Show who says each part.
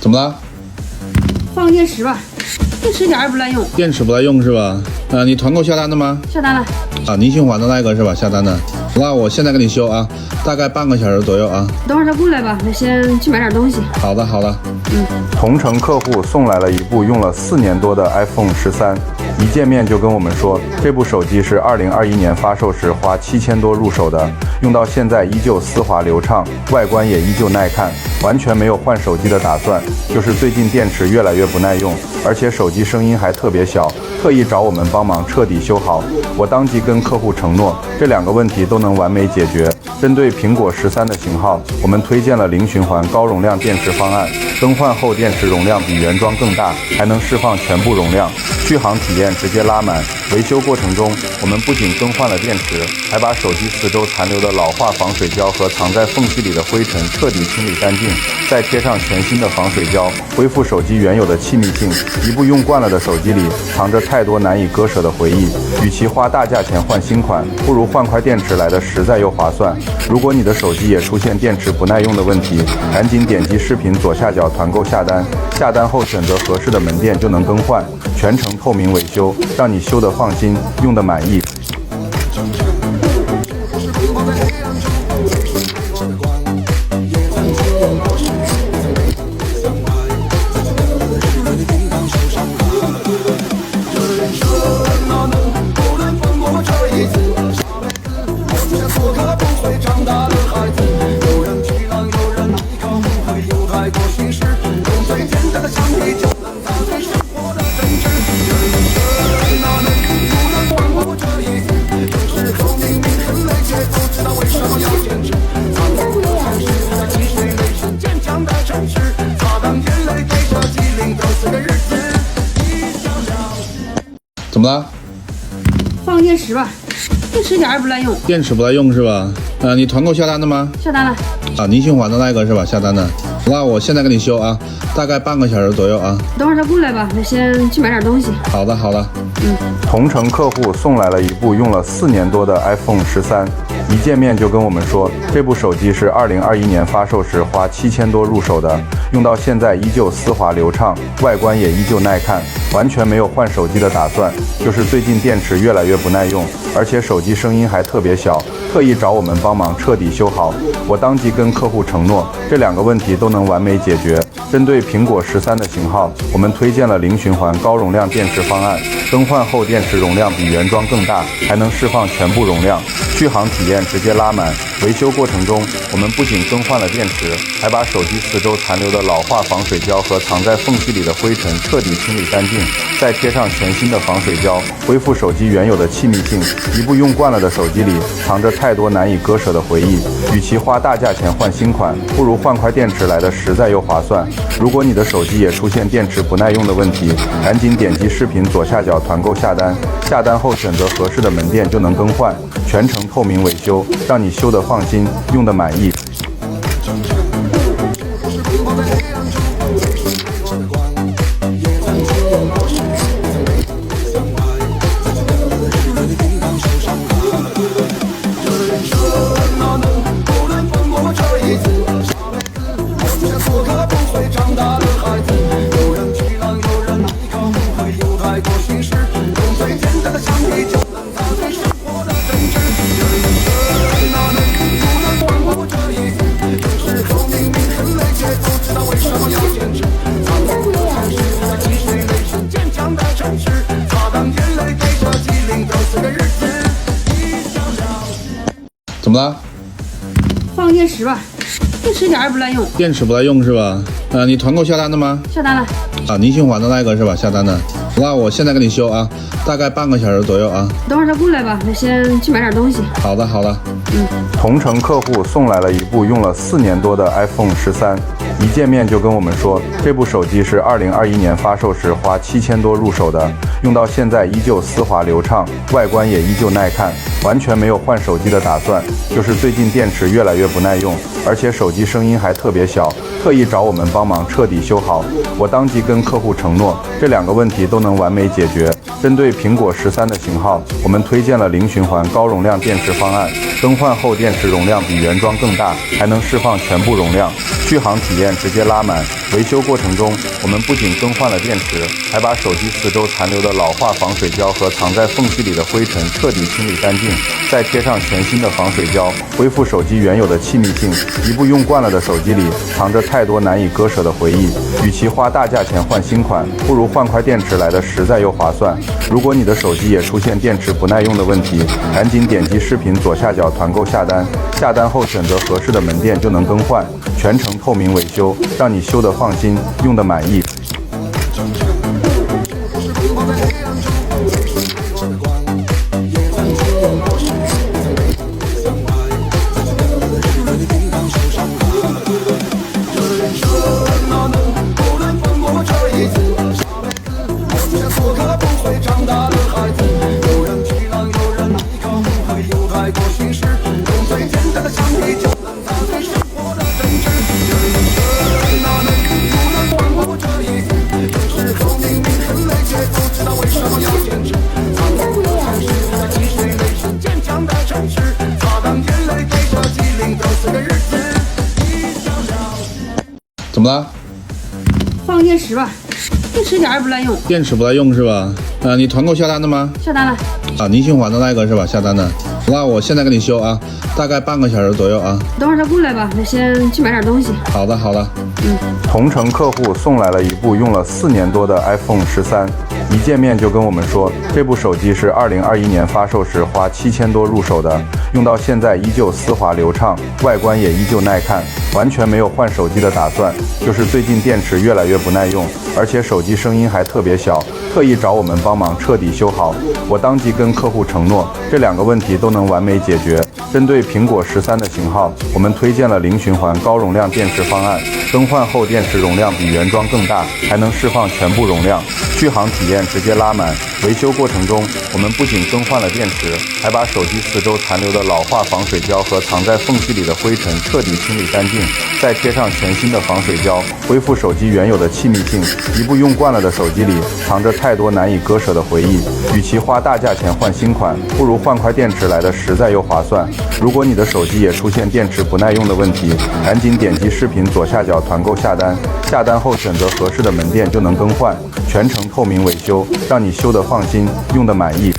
Speaker 1: 怎么了？
Speaker 2: 换个电池吧，电池一点也不耐用。
Speaker 1: 电池不耐用是吧？你团购下单的吗？
Speaker 2: 下单了。
Speaker 1: 宁新环的那个是吧？下单的。那我现在给你修啊，大概半个小时左右啊。
Speaker 2: 等会儿再过来吧，我先去买点东西。
Speaker 1: 好的，好的。
Speaker 3: 同城客户送来了一部用了4年多的 iPhone 13，一见面就跟我们说，这部手机是2021年发售时花7000多入手的，用到现在依旧丝滑流畅，外观也依旧耐看，完全没有换手机的打算，就是最近电池越来越不耐用，而且手机声音还特别小，特意找我们帮忙彻底修好。我当即跟客户承诺，这2个问题都能完美解决。针对苹果13的型号，我们推荐了零循环高容量电池方案，更换后电池容量比原装更大，还能释放全部容量，续航体验直接拉满。维修过程中，我们不仅更换了电池，还把手机四周残留的老化防水胶和藏在缝隙里的灰尘彻底清理干净，再贴上全新的防水胶，恢复手机原有的气密性。一部用惯了的手机里藏着太多难以割舍的回忆，与其花大价钱换新款，不如换块电池来的实在又划算。如果你的手机也出现电池不耐用的问题，赶紧点击视频左下角团购下单，下单后选择合适的门店就能更换，全程透明维修，让你修得放心，用得满意。
Speaker 1: 怎么了？
Speaker 2: 换个电池吧，电池一点也不耐用。
Speaker 1: 电池不耐用是吧？你团购下单的吗？
Speaker 2: 下单了。
Speaker 1: 宁新环的那个是吧？下单的。那我现在给你修啊，大概半个小时左右啊。
Speaker 2: 等会儿再过来吧，我先去买点东西。
Speaker 1: 好的，好的。
Speaker 3: 同城客户送来了一部用了4年多的 iPhone 13，一见面就跟我们说，这部手机是2021年发售时花7000多入手的，用到现在依旧丝滑流畅，外观也依旧耐看，完全没有换手机的打算，就是最近电池越来越不耐用，而且手机声音还特别小，特意找我们帮忙彻底修好。我当即跟客户承诺，这2个问题都能完美解决。针对苹果13的型号，我们推荐了零循环高容量电池方案，更换后电池容量比原装更大，还能释放全部容量，续航体验直接拉满。维修过程中，我们不仅更换了电池，还把手机四周残留的老化防水胶和藏在缝隙里的灰尘彻底清理干净，再贴上全新的防水胶，恢复手机原有的气密性。一部用惯了的手机里藏着太多难以割舍的回忆，与其花大价钱换新款，不如换块电池来的实在又划算。如果你的手机也出现电池不耐用的问题，赶紧点击视频左下角团购下单，下单后选择合适的门店就能更换，全程透明维修，让你修得放心，用得满意。
Speaker 1: 怎么了？
Speaker 2: 换个电池吧，电池一点也不耐用。
Speaker 1: 电池不耐用是吧？你团购下单的吗？
Speaker 2: 下单了。
Speaker 1: 宁新环的那个是吧？下单的。那我现在给你修啊，大概半个小时左右啊。
Speaker 2: 等会儿再过来吧，我先去买点东西。
Speaker 1: 好的，好的。
Speaker 3: 同城客户送来了一部用了4年多的 iPhone 13，一见面就跟我们说，这部手机是2021年发售时花7000多入手的，用到现在依旧丝滑流畅，外观也依旧耐看，完全没有换手机的打算，就是最近电池越来越不耐用，而且手机声音还特别小，特意找我们帮忙彻底修好。我当即跟客户承诺，这2个问题都能完美解决。针对苹果13的型号，我们推荐了零循环高容量电池方案，更换后电池容量比原装更大，还能释放全部容量，续航体验直接拉满。维修过程中，我们不仅更换了电池，还把手机四周残留的老化防水胶和藏在缝隙里的灰尘彻底清理干净，再贴上全新的防水胶，恢复手机原有的气密性。一部用惯了的手机里藏着太多难以割舍的回忆，与其花大价钱换新款，不如换块电池来的实在又划算。如果你的手机也出现电池不耐用的问题，赶紧点击视频左下角团购下单，下单后选择合适的门店就能更换，全程透明维修，让你修得放心，用得满意。
Speaker 1: 怎么了？
Speaker 2: 放电池吧，电池一点儿也不赖用。
Speaker 1: 电池不耐用是吧？你团购下单的吗？
Speaker 2: 下单了。
Speaker 1: 宁信环的那个是吧？下单的。那我现在给你修啊，大概半个小时左右啊。
Speaker 2: 等会儿他过来吧，我先去买点东西。
Speaker 1: 好的，好的。
Speaker 3: 同城客户送来了一部用了4年多的 iPhone 13，一见面就跟我们说，这部手机是2021年发售时花7000多入手的，用到现在依旧丝滑流畅，外观也依旧耐看，完全没有换手机的打算，就是最近电池越来越不耐用，而且手机声音还特别小，特意找我们帮忙彻底修好。我当即跟客户承诺，这2个问题都能完美解决。针对苹果13的型号，我们推荐了零循环高容量电池方案，更换后电池容量比原装更大，还能释放全部容量，续航体验直接拉满。维修过程中，我们不仅更换了电池，还把手机四周残留的老化防水胶和藏在缝隙里的灰尘彻底清理干净，再贴上全新的防水胶，恢复手机原有的气密性。一部用惯了的手机里藏着太多难以割舍的回忆，与其花大价钱换新款，不如换块电池来的实在又划算。如果你的手机也出现电池不耐用的问题，赶紧点击视频左下角团购下单，下单后选择合适的门店就能更换，全程透明维修，让你修得放心，用得满意。